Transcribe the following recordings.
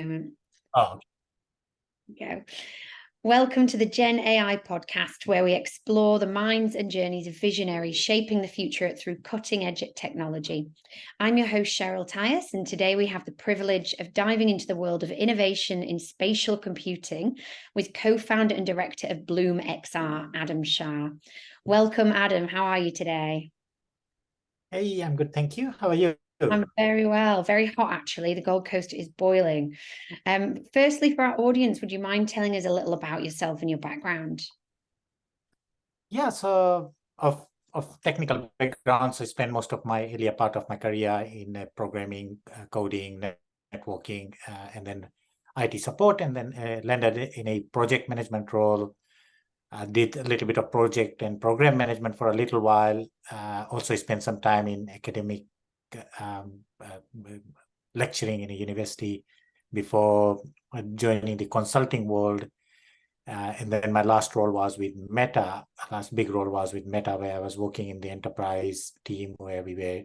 moment. Oh, Go. Welcome to the Gen AI podcast, where we explore the minds and journeys of visionaries shaping the future through cutting-edge technology. I'm your host, Cheryl Tyus, and today we have the privilege of diving into the world of innovation in spatial computing with co-founder and director of Bloom XR, Adam Shah. Welcome, Adam. How are you today? hey, I'm good, thank you. How are you? I'm very well, very hot actually. The Gold Coast is boiling. Firstly, for our audience, would you mind telling us a little about yourself and your background? Yeah, so of technical background, so I spent most of my earlier part of my career in programming, coding, networking, and then IT support, and then landed in a project management role. Did a little bit of project and program management for a little while. Also spent some time in academic lecturing in a university before joining the consulting world. And then my last role was with Meta. Last big role was with Meta, where I was working in the enterprise team, where we were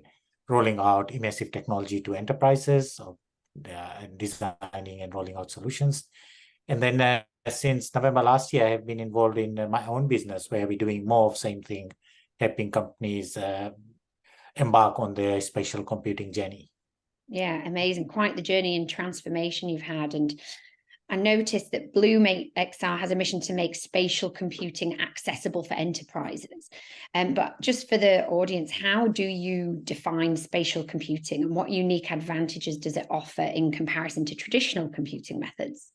rolling out immersive technology to enterprises, and designing and rolling out solutions. And then since November last year, I have been involved in my own business, where we're doing more of same thing, helping companies embark on their spatial computing journey. Yeah, amazing. Quite the journey and transformation you've had. And I noticed that Bloom XR has a mission to make spatial computing accessible for enterprises. But just for the audience, how do you define spatial computing and what unique advantages does it offer in comparison to traditional computing methods?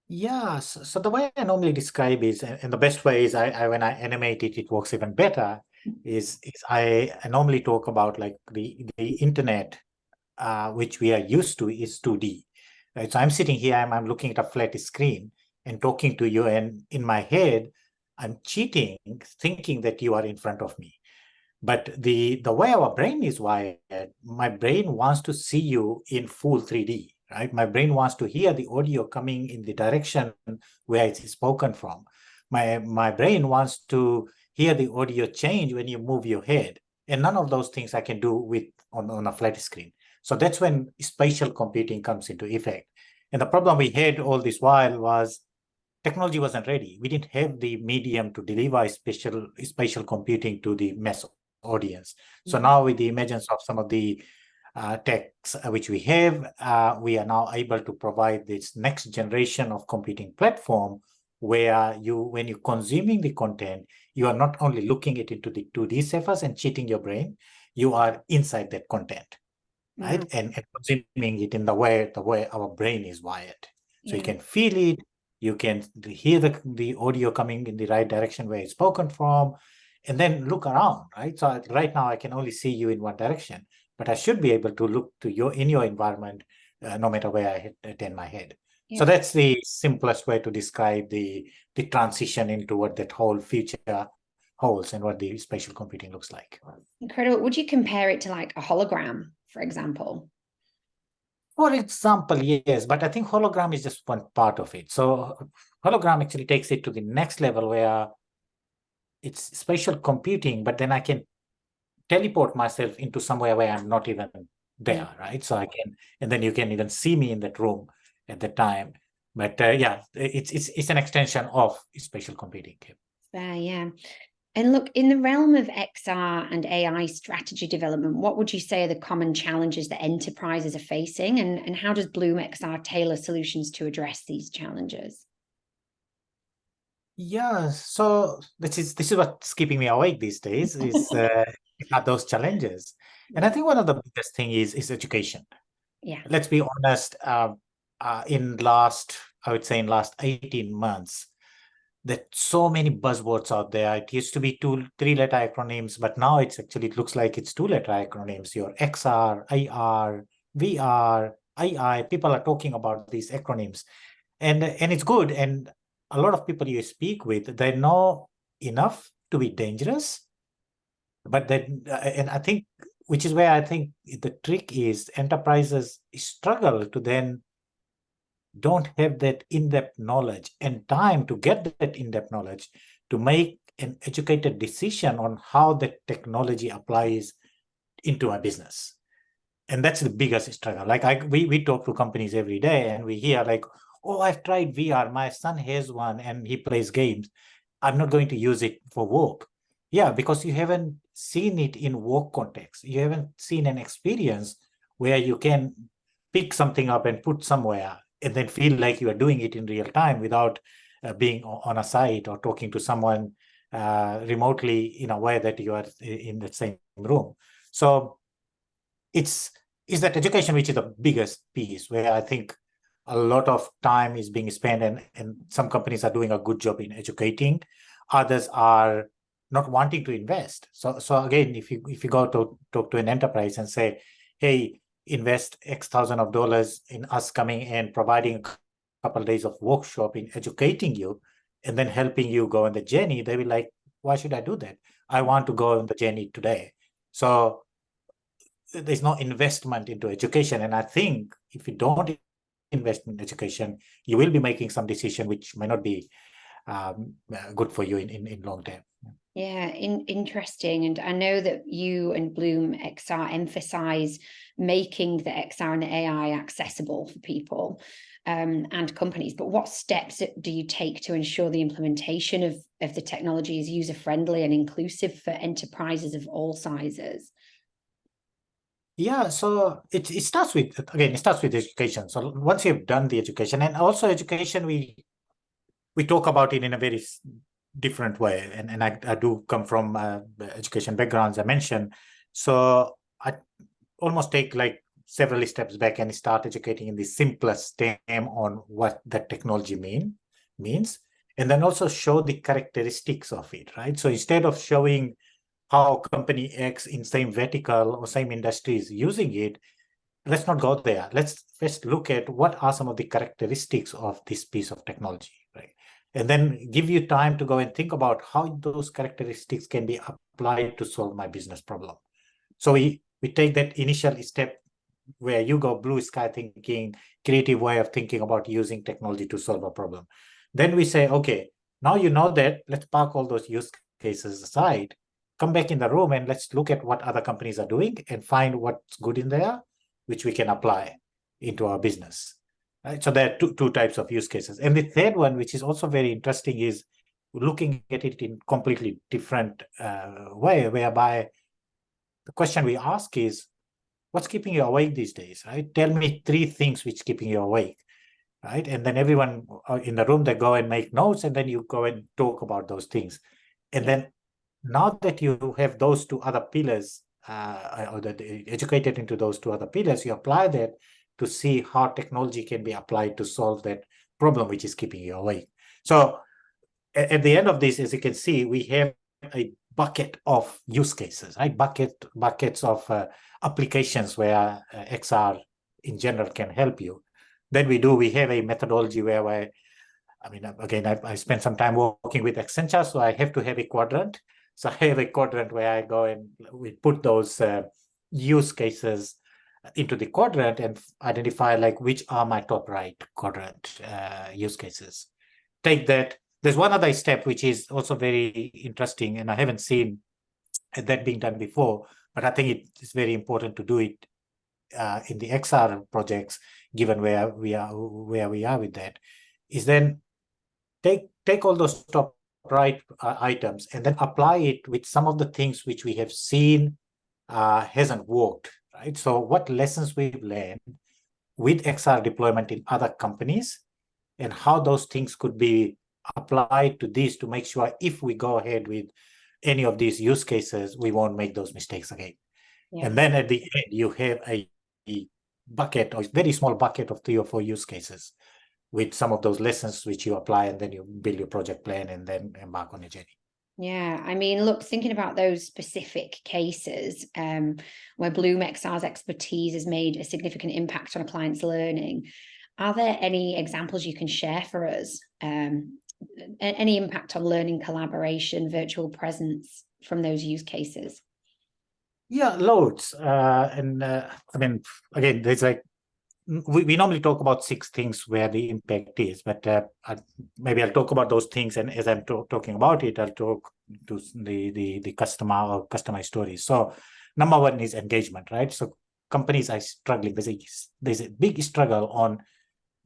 Yeah, so the way I normally describe is, and the best way is I when I animate it, it works even better, is I normally talk about like the internet, which we are used to is 2D. Right? So I'm sitting here, I'm looking at a flat screen and talking to you, and in my head, I'm cheating, thinking that you are in front of me. But the way our brain is wired, my brain wants to see you in full 3D. Right? My brain wants to hear the audio coming in the direction where it's spoken from. My brain wants to hear the audio change when you move your head. And none of those things I can do with on a flat screen. So that's when spatial computing comes into effect. And the problem we had all this while was technology wasn't ready. We didn't have the medium to deliver spatial computing to the mass audience. So now with the emergence of some of the techs which we have, we are now able to provide this next generation of computing platform where when you're consuming the content, you are not only looking it into the 2D surface and cheating your brain, you are inside that content, right? And consuming it in the way our brain is wired. So you can feel it, you can hear the audio coming in the right direction where it's spoken from, and then look around, right? So right now I can only see you in one direction, but I should be able to look to in your environment, no matter where I turn my head. Yeah. So that's the simplest way to describe the transition into what that whole future holds and what the spatial computing looks like. Incredible. Would you compare it to like a hologram, for example? For example, yes, but I think hologram is just one part of it. So hologram actually takes it to the next level where it's spatial computing, but then I can teleport myself into somewhere where I'm not even there, right? So I can, and then you can even see me in that room at the time. But yeah, it's an extension of spatial computing. Yeah. And look, in the realm of XR and AI strategy development, what would you say are the common challenges that enterprises are facing, and how does Bloom XR tailor solutions to address these challenges? Yeah, so this is what's keeping me awake these days is not those challenges. And I think one of the biggest thing is education. Yeah. Let's be honest, I would say in last 18 months, there's so many buzzwords out there. It used to be 3-letter acronyms, but now it looks like it's 2-letter acronyms. Your XR, AR, VR, AI, people are talking about these acronyms. And it's good. And a lot of people you speak with, they know enough to be dangerous. But then, and I think, which is where I think the trick is enterprises struggle to then don't have that in-depth knowledge and time to get that in-depth knowledge to make an educated decision on how the technology applies into a business. And that's the biggest struggle. Like we talk to companies every day and we hear like, oh, I've tried VR. My son has one and he plays games. I'm not going to use it for work. Yeah, because you haven't seen it in work context. You haven't seen an experience where you can pick something up and put somewhere and then feel like you are doing it in real time without being on a site or talking to someone remotely in a way that you are in the same room. So it's that education which is the biggest piece, where I think a lot of time is being spent, and some companies are doing a good job in educating. Others are not wanting to invest. So again, if you go to talk to an enterprise and say, hey, invest X thousand of dollars in us coming and providing a couple of days of workshop in educating you and then helping you go on the journey, they will like, why should I do that? I want to go on the journey today. So there's no investment into education. And I think if you don't invest in education, you will be making some decision which may not be good for you in long term. Yeah, interesting. And I know that you and Bloom XR emphasize making the XR and the AI accessible for people and companies. But what steps do you take to ensure the implementation of the technology is user-friendly and inclusive for enterprises of all sizes? Yeah, so it starts with, again, it starts with education. So once you've done the education, and also education, we talk about it in a very different way. And I do come from education backgrounds, I mentioned. So I almost take like several steps back and start educating in the simplest term on what that technology means, and then also show the characteristics of it, right? So instead of showing how company X in same vertical or same industry is using it, let's not go there. Let's first look at what are some of the characteristics of this piece of technology, right? And then give you time to go and think about how those characteristics can be applied to solve my business problem. So we take that initial step where you go blue sky thinking, creative way of thinking about using technology to solve a problem. Then we say, okay, now you know that, let's park all those use cases aside, come back in the room and let's look at what other companies are doing and find what's good in there, which we can apply into our business. Right? So there are two types of use cases. And the third one, which is also very interesting, is looking at it in completely different way, whereby the question we ask is, what's keeping you awake these days, right? Tell me 3 things which keeping you awake, right? And then everyone in the room, they go and make notes, and then you go and talk about those things. And then now that you have those 2 other pillars, or that educated into those 2 other pillars, you apply that to see how technology can be applied to solve that problem which is keeping you awake. So at the end of this, as you can see, we have a bucket of use cases, right? Buckets of applications where XR in general can help you. Then we have a methodology where I mean, again, I spent some time working with Accenture, so I have to have a quadrant. So I have a quadrant where I go and we put those use cases into the quadrant and identify like which are my top right quadrant use cases. Take that. There's one other step which is also very interesting, and I haven't seen that being done before, but I think it's very important to do it in the XR projects, given where we are with that. Is then take all those top right items and then apply it with some of the things which we have seen hasn't worked, right? So what lessons we've learned with XR deployment in other companies, and how those things could be applied to this to make sure if we go ahead with any of these use cases, we won't make those mistakes again. Yeah. And then at the end, you have a bucket, or a very small bucket of 3 or 4 use cases with some of those lessons which you apply, and then you build your project plan and then embark on your journey. Yeah, I mean, look, thinking about those specific cases where Bloom XR's expertise has made a significant impact on a client's learning, are there any examples you can share for us? Any impact on learning, collaboration, virtual presence from those use cases? Yeah, loads. I mean, again, there's like, we normally talk about 6 things where the impact is, but maybe I'll talk about those things, and as I'm talking about it, I'll talk to the customer or customer stories. So number 1 is engagement, right? So companies are struggling. There's a big struggle on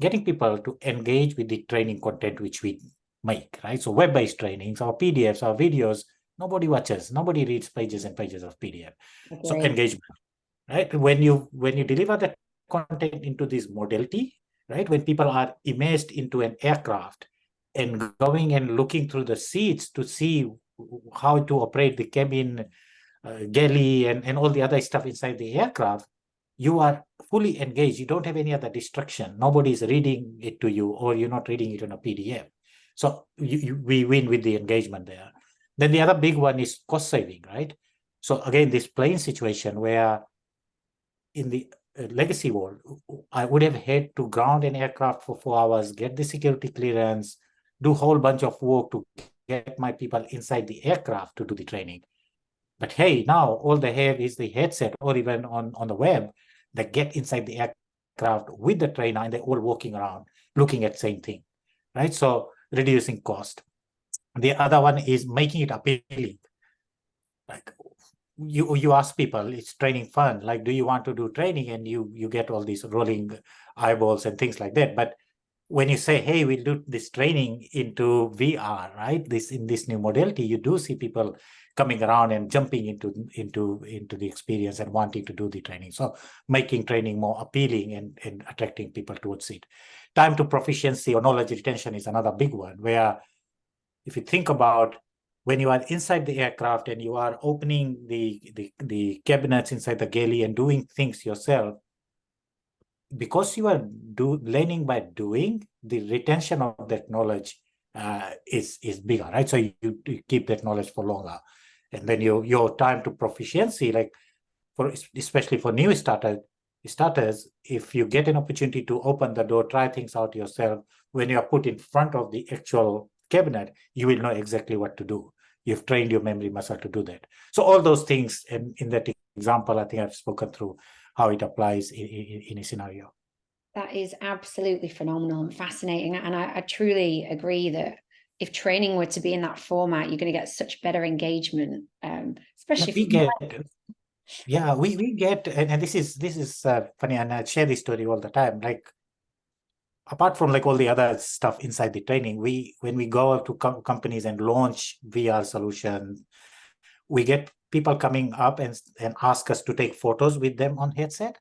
getting people to engage with the training content which we make, right? So web-based trainings, our PDFs, our videos, nobody watches, nobody reads pages and pages of PDF. So engagement, right? When you deliver the content into this modality, right? When people are immersed into an aircraft and going and looking through the seats to see how to operate the cabin, galley, and all the other stuff inside the aircraft, you are fully engaged. You don't have any other distraction. Nobody is reading it to you, or you're not reading it on a PDF. So we win with the engagement there. Then the other big one is cost saving, right? So again, this plane situation where in the legacy world, I would have had to ground an aircraft for 4 hours, get the security clearance, do a whole bunch of work to get my people inside the aircraft to do the training. But hey, now all they have is the headset, or even on the web, they get inside the aircraft with the trainer and they're all walking around looking at same thing, right? So reducing cost. The other one is making it appealing. Like you ask people, is training fun? Like, do you want to do training? And you get all these rolling eyeballs and things like that. But when you say, hey, we'll do this training into VR, right? In this new modality, you do see people coming around and jumping into the experience and wanting to do the training. So making training more appealing and attracting people towards it. Time to proficiency or knowledge retention is another big one, where if you think about when you are inside the aircraft and you are opening the cabinets inside the galley and doing things yourself, because you are learning by doing, the retention of that knowledge is bigger, right? So you keep that knowledge for longer. And then your time to proficiency, like especially for new starters, if you get an opportunity to open the door, try things out yourself, when you are put in front of the actual cabinet, you will know exactly what to do. You've trained your memory muscle to do that. So all those things, and in that example, I think I've spoken through how it applies in a scenario. That is absolutely phenomenal and fascinating. And I truly agree that if training were to be in that format, you're going to get such better engagement, especially we get, and this is funny, and I share this story all the time. Like, apart from like all the other stuff inside the training, when we go to companies and launch VR solutions, we get people coming up and ask us to take photos with them on headset.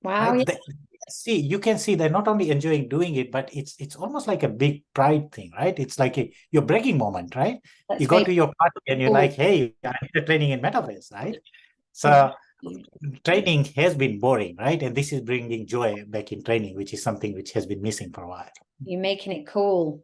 Wow. Right? You can see they're not only enjoying doing it, but it's almost like a big pride thing, right? It's like your bragging moment, right? You go to your party and you're like, hey, I did a training in Metaverse, right? So training has been boring, right? And this is bringing joy back in training, which is something which has been missing for a while. You're making it cool.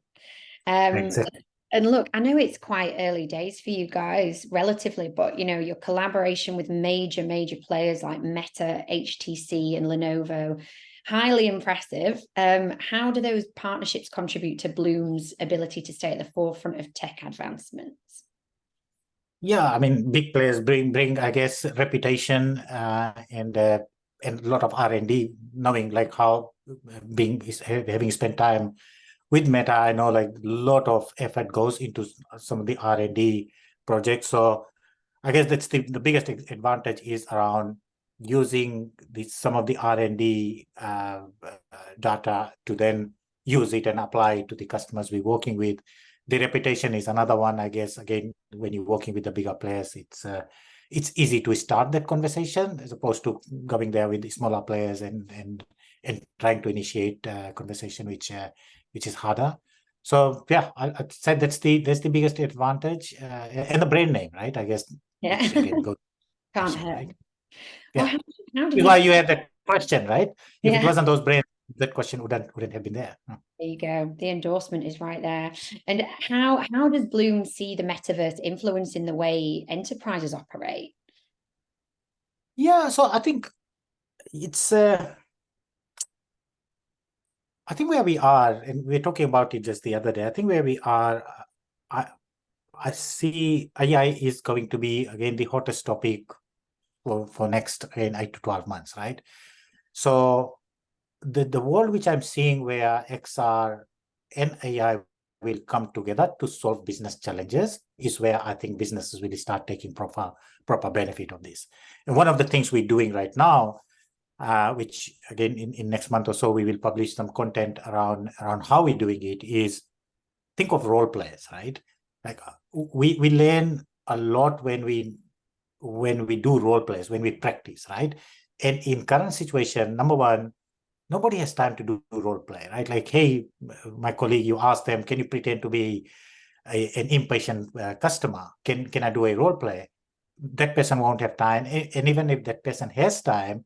Exactly. And look, I know it's quite early days for you guys relatively, but your collaboration with major players like Meta, HTC, and Lenovo, highly impressive. How do those partnerships contribute to Bloom's ability to stay at the forefront of tech advancements? Yeah, I mean, big players bring I guess, reputation and a lot of R&D, knowing like how having spent time with Meta, I know like a lot of effort goes into some of the R&D projects. So I guess that's the biggest advantage is around using some of the R&D data to then use it and apply it to the customers we're working with. The reputation is another one, I guess. Again, when you're working with the bigger players, it's easy to start that conversation as opposed to going there with the smaller players and trying to initiate a conversation which is harder. So yeah, I'd say that's the biggest advantage, and the brand name, right? I guess. Yeah. Again, Can't hurt. right? Yeah. How did why you had that question, right? If Yeah. it wasn't those brands, that question wouldn't have been there. There you go. The endorsement is right there. And how does Bloom see the metaverse influencing the way enterprises operate? Yeah, so I think it's I think where we are, and we were talking about it just the other day, I think where we are, I see AI is going to be, again, the hottest topic for next 8 to 12 months, right? So the world which I'm seeing where XR and AI will come together to solve business challenges is where I think businesses will start taking proper benefit of this. And one of the things we're doing right now which again in next month or so we will publish some content around how we're doing it, is think of role plays, right? Like we learn a lot when we do role plays, when we practice, right? And in current situation, number one, nobody has time to do role play, right? Like, hey, my colleague, you ask them, can you pretend to be an impatient customer? Can I do a role play? That person won't have time. And even if that person has time,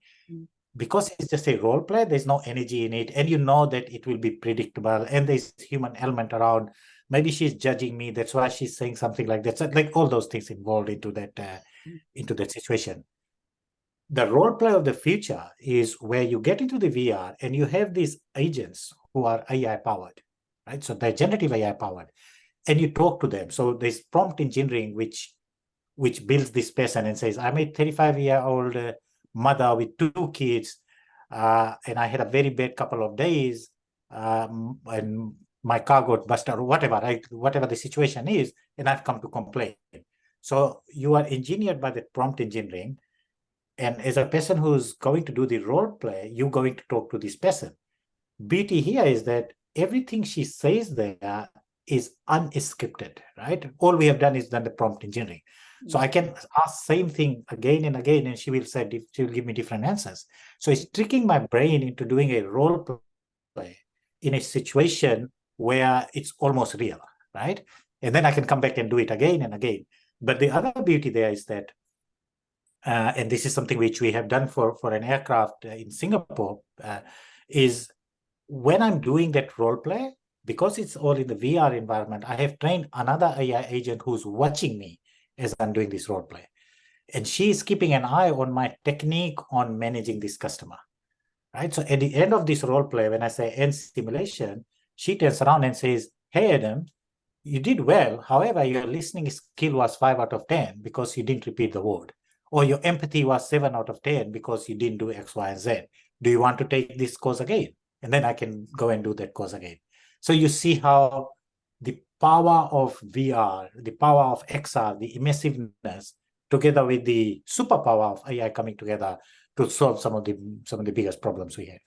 because it's just a role play, there's no energy in it. And you know that it will be predictable and there's human element around. Maybe she's judging me. That's why she's saying something like that. So like all those things involved into that situation. The role play of the future is where you get into the VR and you have these agents who are AI powered, right? So they're generative AI powered, and you talk to them. So there's prompt engineering, which builds this person and says, I'm a 35-year-old mother with 2 kids, and I had a very bad couple of days, and my car got busted or whatever, right? Whatever the situation is, and I've come to complain. So you are engineered by the prompt engineering. And as a person who's going to do the role play, you're going to talk to this person. Beauty here is that everything she says there is unscripted, right? All we have done is done the prompt engineering. So I can ask same thing again and again, and she will give me different answers. So it's tricking my brain into doing a role play in a situation where it's almost real, right? And then I can come back and do it again and again. But the other beauty there is that, and this is something which we have done for an aircraft in Singapore, is when I'm doing that role play, because it's all in the VR environment, I have trained another AI agent who's watching me as I'm doing this role play. And she is keeping an eye on my technique on managing this customer, right? So at the end of this role play, when I say end simulation, she turns around and says, hey, Adam, you did well. However, your listening skill was 5 out of 10 because you didn't repeat the word. Or your empathy was 7 out of 10 because you didn't do X, Y, and Z. Do you want to take this course again? And then I can go and do that course again. So you see how the power of VR, the power of XR, the immersiveness, together with the superpower of AI coming together to solve some of the biggest problems we have.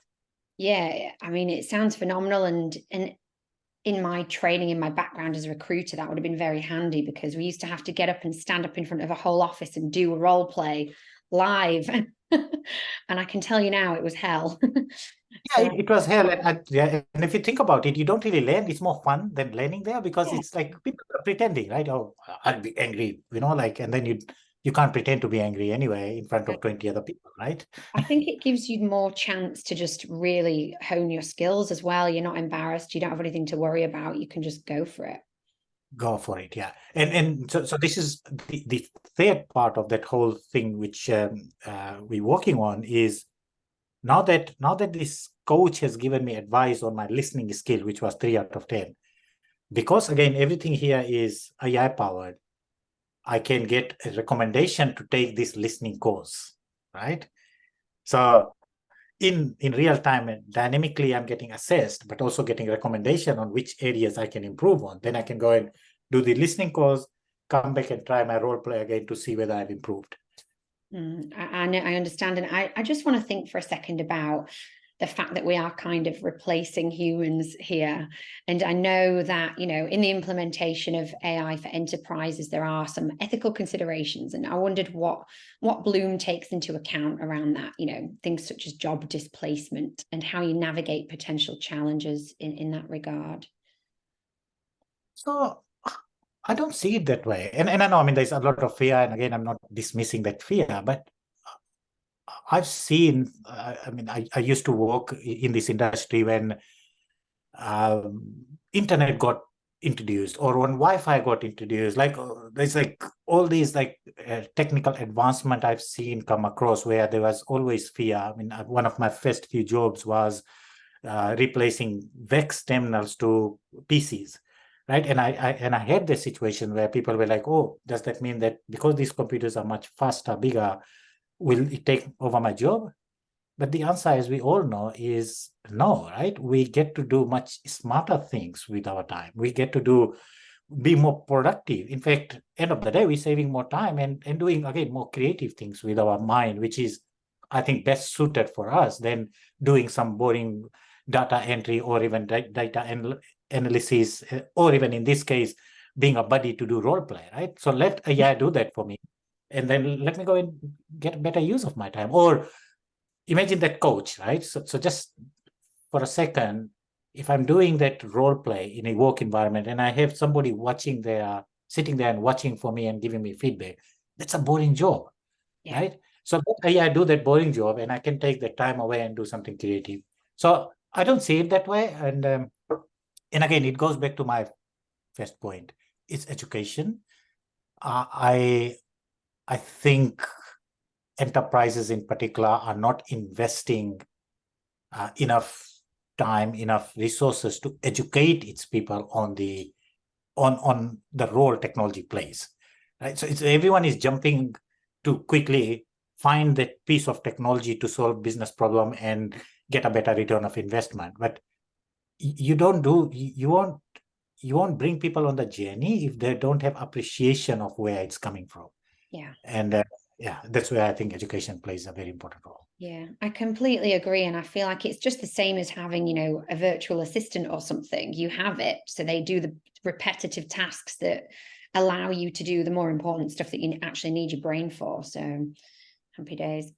Yeah, I mean, it sounds phenomenal, and in my training, in my background as a recruiter, that would have been very handy, because we used to have to get up and stand up in front of a whole office and do a role play live. And I can tell you now, it was hell. Yeah, it was hell. And if you think about it, you don't really learn. It's more fun than learning there, because it's like people are pretending, right? Oh, I'll be angry, and then you can't pretend to be angry anyway in front of 20 other people, right? I think it gives you more chance to just really hone your skills as well. You're not embarrassed. You don't have anything to worry about. You can just go for it. Go for it, yeah. And so this is the third part of that whole thing, which we're working on, is now that this coach has given me advice on my listening skill, which was 3 out of 10, because again, everything here is AI powered, I can get a recommendation to take this listening course, right? So in real time and dynamically, I'm getting assessed, but also getting recommendation on which areas I can improve on. Then I can go and do the listening course, come back and try my role play again to see whether I've improved. I know, I understand. And I just want to think for a second about the fact that we are kind of replacing humans here. And I know that, in the implementation of AI for enterprises, there are some ethical considerations. And I wondered what Bloom takes into account around that, things such as job displacement and how you navigate potential challenges in that regard. So I don't see it that way. And I know, there's a lot of fear. And again, I'm not dismissing that fear, but I've seen, I used to work in this industry when internet got introduced, or when Wi-Fi got introduced. Like there's like all these technical advancement I've seen come across where there was always fear. One of my first few jobs was replacing VEX terminals to PCs. Right. And I had this situation where people were like, oh, does that mean that because these computers are much faster, bigger, will it take over my job? But the answer, as we all know, is no, right? We get to do much smarter things with our time. We get to be more productive. In fact, end of the day, we're saving more time and doing, again, more creative things with our mind, which is I think, best suited for us than doing some boring data entry or even data analysis, or even in this case, being a buddy to do role play, right? So let AI do that for me, and then let me go and get better use of my time. Or imagine that coach, right? So just for a second, if I'm doing that role play in a work environment and I have somebody watching there, sitting there and watching for me and giving me feedback, that's a boring job, right? So let AI do that boring job, and I can take the time away and do something creative. So I don't see it that way. And again, it goes back to my first point. It's education. I think enterprises in particular are not investing enough time, enough resources to educate its people on the role technology plays, right? So everyone is jumping to quickly find that piece of technology to solve business problem and get a better return of investment. But you won't bring people on the journey if they don't have appreciation of where it's coming from. Yeah. And that's where I think education plays a very important role. Yeah, I completely agree. And I feel like it's just the same as having, a virtual assistant or something. You have it, so they do the repetitive tasks that allow you to do the more important stuff that you actually need your brain for. So happy days.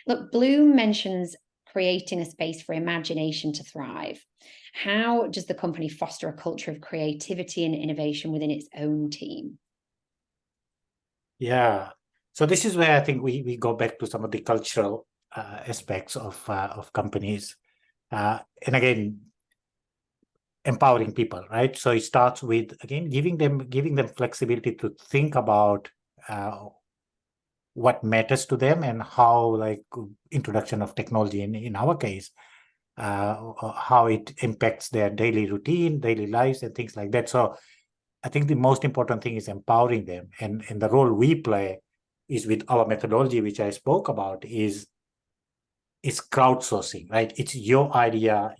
Look, Bloom mentions creating a space for imagination to thrive. How does the company foster a culture of creativity and innovation within its own team? Yeah. So this is where I think we go back to some of the cultural aspects of companies, and again, empowering people, right? So it starts with, again, giving them flexibility to think about what matters to them and how, like, introduction of technology in our case, how it impacts their daily routine, daily lives, and things like that. So I think the most important thing is empowering them, and the role we play is with our methodology, which I spoke about, is crowdsourcing, right? It's your idea,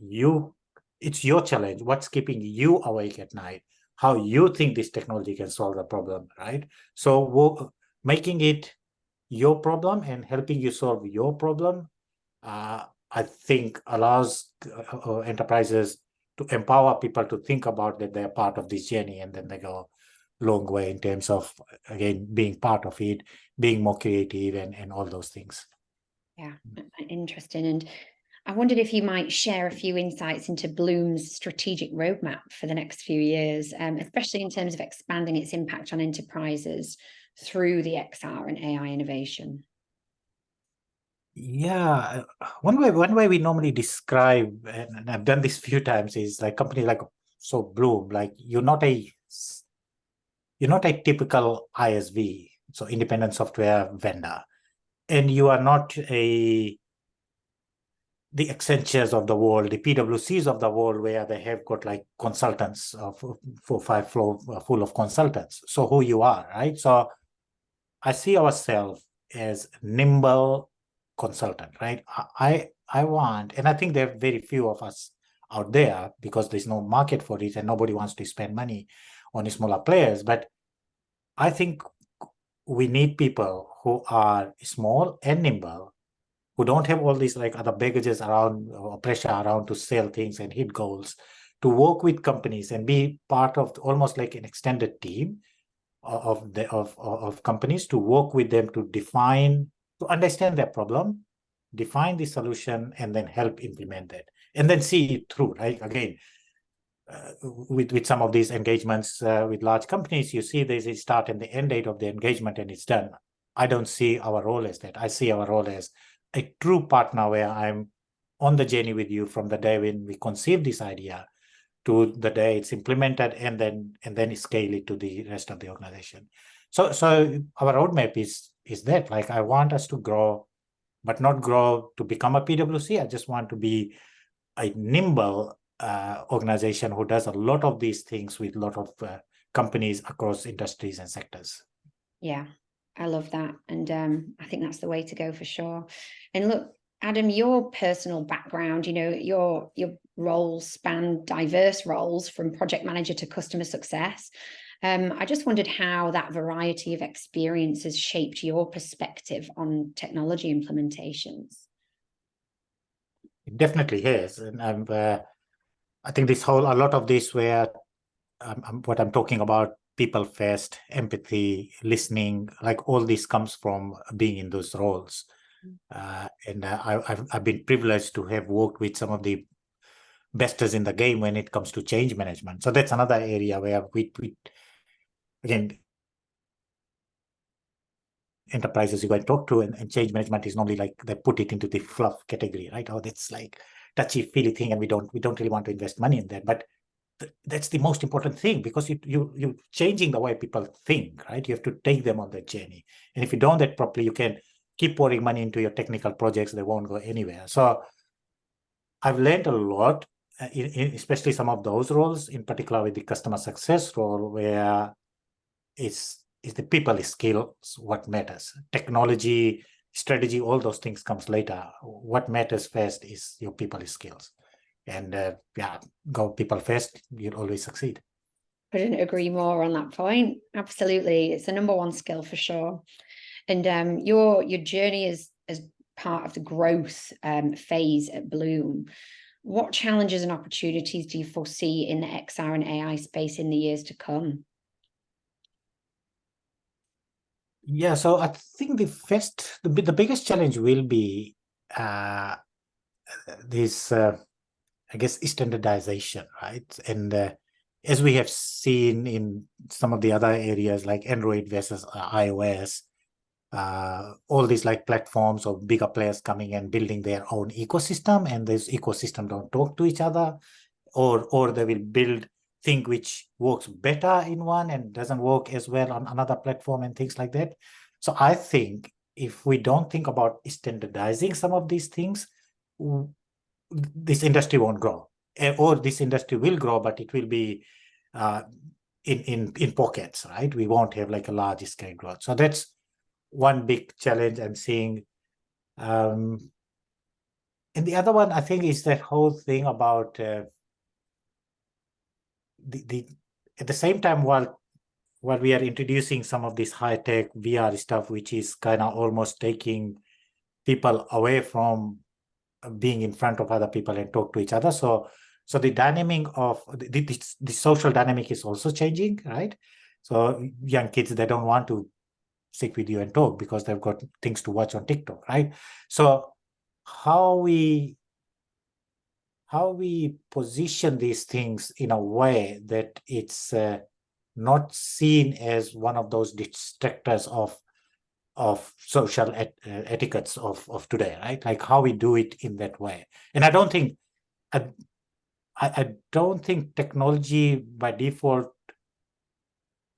it's your challenge. What's keeping you awake at night? How you think this technology can solve the problem, right? So making it your problem and helping you solve your problem, I think allows enterprises to empower people to think about that they're part of this journey, and then they go a long way in terms of, again, being part of it, being more creative, and all those things. Yeah, interesting. And I wondered if you might share a few insights into Bloom's strategic roadmap for the next few years, especially in terms of expanding its impact on enterprises through the XR and AI innovation. Yeah, one way we normally describe, and I've done this a few times, is like company like Bloom, like you're not a typical ISV, so independent software vendor, and you are not the Accentures of the world, the PwCs of the world, where they have got like consultants of 4-5 floor full of consultants. So who you are, right? So I see ourselves as nimble consultant, right? I want, and I think there are very few of us out there because there's no market for it and nobody wants to spend money on the smaller players. But I think we need people who are small and nimble, who don't have all these like other baggages around or pressure around to sell things and hit goals, to work with companies and be part of almost like an extended team of companies, to work with them to understand their problem, define the solution, and then help implement that, and then see it through, right? Again, with some of these engagements with large companies, you see there's a start and the end date of the engagement and it's done. I don't see our role as that. I see our role as a true partner where I'm on the journey with you from the day when we conceive this idea to the day it's implemented, and then scale it to the rest of the organization. So our roadmap is that, like, I want us to grow, but not grow to become a PwC. I just want to be a nimble organization who does a lot of these things with a lot of companies across industries and sectors. Yeah, I love that. And I think that's the way to go for sure. And look, Adam, your personal background, your roles span diverse roles from project manager to customer success. I just wondered how that variety of experiences shaped your perspective on technology implementations. It definitely has. And I think a lot of this where what I'm talking about, people first, empathy, listening, like all this comes from being in those roles. And I've been privileged to have worked with some of the bestest in the game when it comes to change management. So that's another area where we again, enterprises you go and talk to, and change management is normally like they put it into the fluff category, right? Oh, that's like touchy feely thing, and we don't really want to invest money in that. But that's the most important thing, because you're changing the way people think, right? You have to take them on that journey, and if you don't that properly, you can keep pouring money into your technical projects, they won't go anywhere. So I've learned a lot, especially some of those roles, in particular with the customer success role, where is the people skills what matters. Technology, strategy, all those things comes later. What matters first is your people skills. And go people first, you'll always succeed. Couldn't agree more on that point. Absolutely. It's the number one skill for sure. And your journey as part of the growth phase at Bloom, what challenges and opportunities do you foresee in the XR and AI space in the years to come? Yeah, so I think the biggest challenge will be this, I guess, standardization, right? And as we have seen in some of the other areas like Android versus iOS, all these like platforms or bigger players coming and building their own ecosystem, and this ecosystem don't talk to each other, or they will build thing which works better in one and doesn't work as well on another platform and things like that. So I think if we don't think about standardizing some of these things, this industry won't grow, or this industry will grow, but it will be in pockets, right? We won't have like a large scale growth. So that's one big challenge I'm seeing. And the other one, I think, is that whole thing about at the same time, while we are introducing some of this high tech VR stuff, which is kind of almost taking people away from being in front of other people and talk to each other. So the dynamic of the social dynamic is also changing, right? So young kids, they don't want to sit with you and talk because they've got things to watch on TikTok, right? So how we position these things in a way that it's not seen as one of those distractors of social etiquettes of today, right? Like how we do it in that way. And I don't think technology by default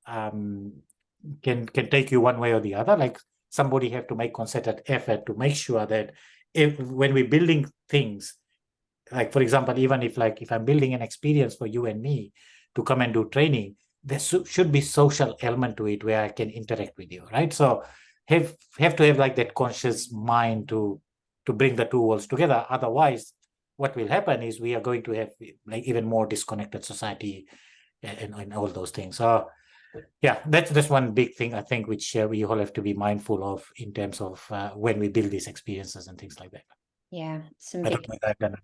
can take you one way or the other. Like somebody have to make concerted effort to make sure that when we're building things, like for example, even if I'm building an experience for you and me to come and do training, there should be social element to it where I can interact with you, right? So have to have like that conscious mind to bring the two worlds together. Otherwise, what will happen is we are going to have like even more disconnected society and all those things. So yeah, that's one big thing I think which we all have to be mindful of in terms of when we build these experiences and things like that. Yeah, I don't know if I've done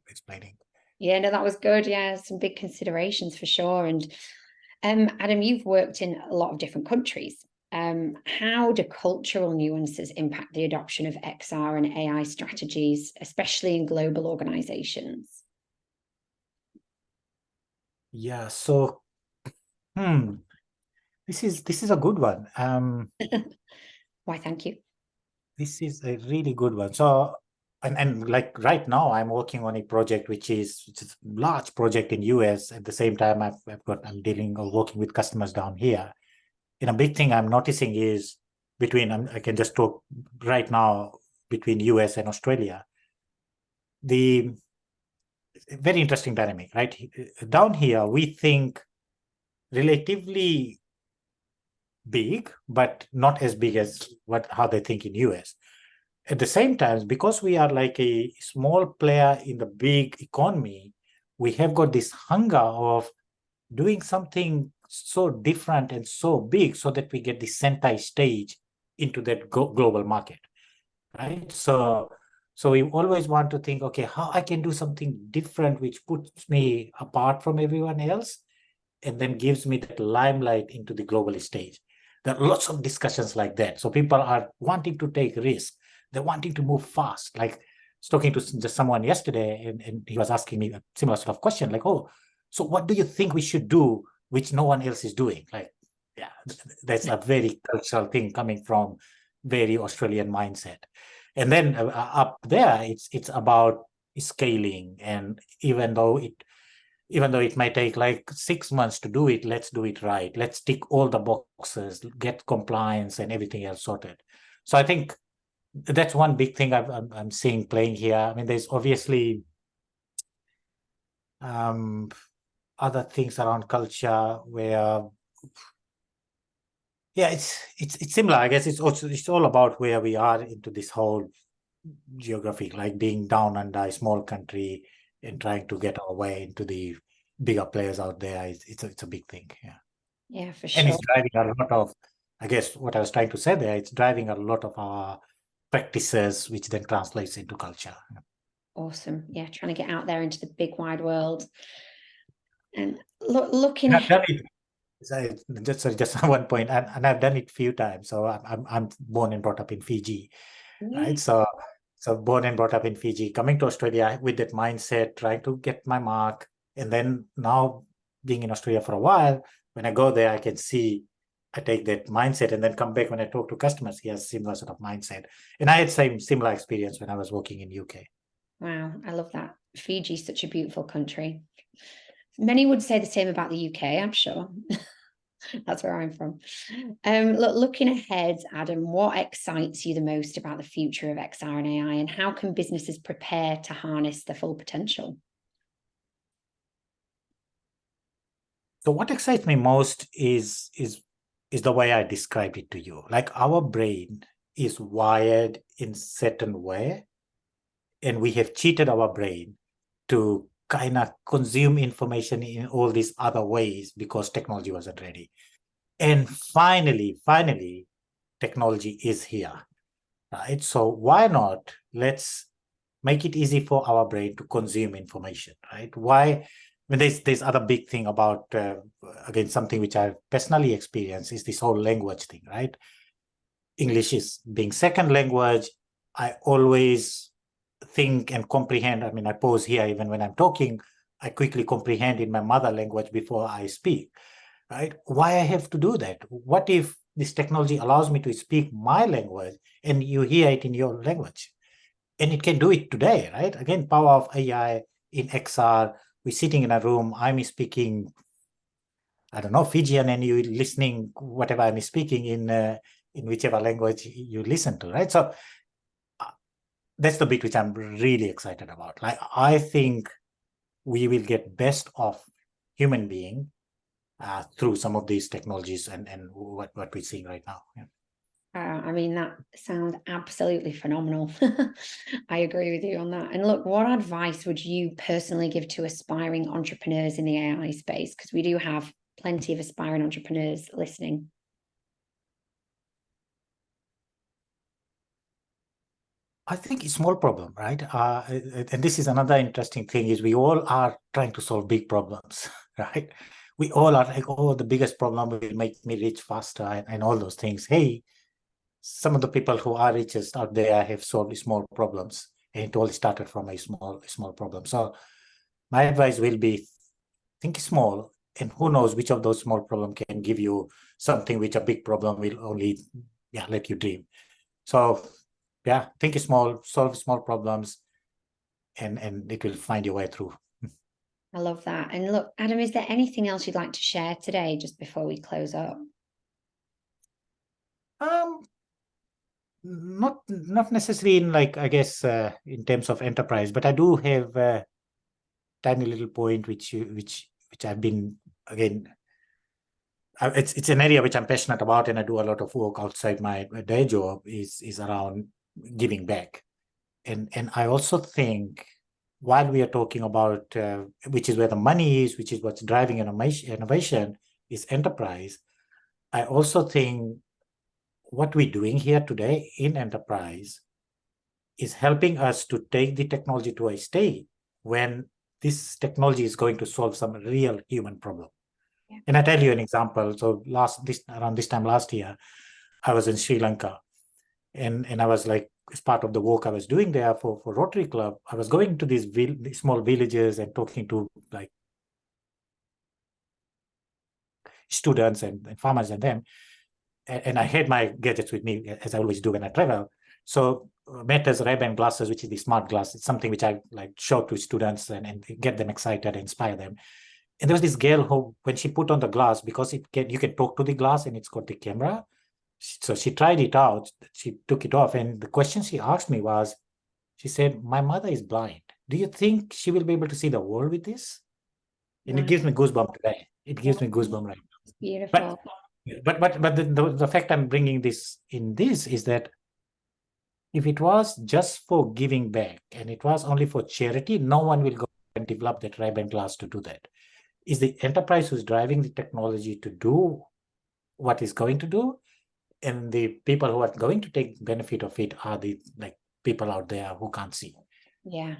explaining. Yeah, no, that was good. Yeah, some big considerations for sure. And Adam, you've worked in a lot of different countries. How do cultural nuances impact the adoption of XR and AI strategies, especially in global organizations? Yeah, so this is a good one. Why, thank you. This is a really good one. So and like right now I'm working on a project which is a large project in US. At the same time, I'm dealing or working with customers down here. And a big thing I'm noticing is I can just talk right now between US and Australia. The very interesting dynamic, right? Down here, we think relatively big, but not as big as how they think in US. At the same time, because we are like a small player in the big economy, we have got this hunger of doing something so different and so big so that we get the center stage into that global market, right? So So we always want to think, okay, how I can do something different, which puts me apart from everyone else, and then gives me that limelight into the global stage. There are lots of discussions like that. So people are wanting to take risks. They're wanting to move fast. Like I was talking to just someone yesterday, and he was asking me a similar sort of question, like, oh, so what do you think we should do, which no one else is doing? Like, yeah, that's a very cultural thing coming from very Australian mindset. And then up there, it's about scaling. And even though it might take like 6 months to do it, let's do it right. Let's tick all the boxes, get compliance and everything else sorted. So I think that's one big thing I'm seeing playing here. I mean, there's obviously other things around culture where, yeah, it's similar. I guess it's all about where we are into this whole geography, like being down under a small country and trying to get our way into the bigger players out there. It's a big thing. Yeah. Yeah, for And sure. it's driving a lot of, I guess what I was trying to say there, it's driving a lot of our practices, which then translates into culture. Awesome. Yeah, trying to get out there into the big wide world. And looking And I've ahead. done it. Just one point, and I've done it a few times. So I'm born and brought up in Fiji, right? So born and brought up in Fiji, coming to Australia with that mindset, trying to get my mark, and then now being in Australia for a while, when I go there, I can see I take that mindset and then come back when I talk to customers. He has similar sort of mindset, and I had similar experience when I was working in UK. Wow, I love that. Fiji is such a beautiful country. Many would say the same about the UK, I'm sure. That's where I'm from. Looking ahead, Adam, what excites you the most about the future of XR and AI, and how can businesses prepare to harness the full potential? So what excites me most is the way I described it to you. Like our brain is wired in certain way, and we have cheated our brain to kind of consume information in all these other ways because technology wasn't ready. And finally, technology is here, right? So why not let's make it easy for our brain to consume information, right? Why? When there's other big thing about again, something which I've personally experienced is this whole language thing, right? English is being second language. I always think and comprehend. I mean, I pause here even when I'm talking. I quickly comprehend in my mother language before I speak, right? Why I have to do that? What if this technology allows me to speak my language and you hear it in your language? And it can do it today, right? Again, power of AI in XR. We're sitting in a room. I'm speaking, I don't know, Fijian, and you listening whatever I'm speaking in whichever language you listen to, right? So that's the bit which I'm really excited about. Like I think we will get best of human being through some of these technologies and what we're seeing right now. Yeah. I mean, that sounds absolutely phenomenal. I agree with you on that. And look, what advice would you personally give to aspiring entrepreneurs in the AI space? Because we do have plenty of aspiring entrepreneurs listening. I think it's a small problem, right? And this is another interesting thing is we all are trying to solve big problems, right? We all are like, oh, the biggest problem will make me rich faster and all those things. Hey, some of the people who are richest out there have solved small problems, and it all started from a small problem. So my advice will be think small, and who knows which of those small problems can give you something which a big problem will only let you dream. So yeah, think small, solve small problems, and it will find your way through. I love that. And look, Adam, is there anything else you'd like to share today just before we close up? Um, not necessarily in like I guess in terms of enterprise, but I do have a tiny little point which I've been again. It's an area which I'm passionate about, and I do a lot of work outside my day job. Is around giving back, and I also think while we are talking about which is where the money is, which is what's driving innovation is enterprise. I also think what we're doing here today in enterprise is helping us to take the technology to a state when this technology is going to solve some real human problem. Yeah. And I tell you an example. So around this time last year, I was in Sri Lanka, and I was like, as part of the work I was doing there for Rotary Club, I was going to these small villages and talking to like students and farmers and them. And I had my gadgets with me, as I always do when I travel. So Meta's Ray-Ban glasses, which is the smart glass, it's something which I like show to students and get them excited, inspire them. And there was this girl who, when she put on the glass, because you can talk to the glass and it's got the camera. So she tried it out. She took it off, and the question she asked me was, she said, "My mother is blind. Do you think she will be able to see the world with this?" And it gives me goosebumps today. It gives me goosebumps right now. It's beautiful. But the fact I'm bringing this is that if it was just for giving back and it was only for charity, no one will go and develop that Ray-Ban glass to do that. Is the enterprise who's driving the technology to do what it's going to do, and the people who are going to take benefit of it are the people out there who can't see. Yeah,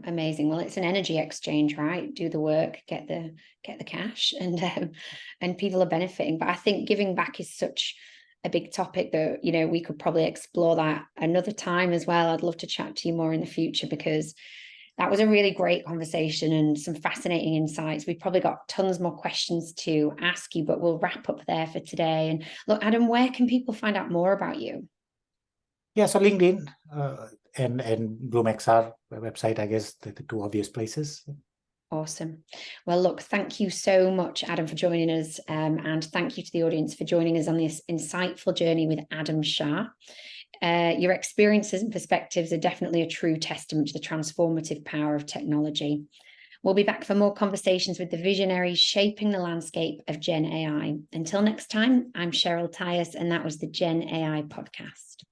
amazing. Well, it's an energy exchange, right? Do the work, get the cash, and people are benefiting. But I think giving back is such a big topic that, you know, we could probably explore that another time as well. I'd love to chat to you more in the future, because that was a really great conversation and some fascinating insights. We've probably got tons more questions to ask you, but we'll wrap up there for today. And look, Adam, where can people find out more about you? Yeah, so LinkedIn and BloomXR website, I guess, the two obvious places. Awesome. Well, look, thank you so much, Adam, for joining us. And thank you to the audience for joining us on this insightful journey with Adam Shah. Your experiences and perspectives are definitely a true testament to the transformative power of technology. We'll be back for more conversations with the visionaries shaping the landscape of Gen AI. Until next time, I'm Cheryl Tyus, and that was the Gen AI podcast.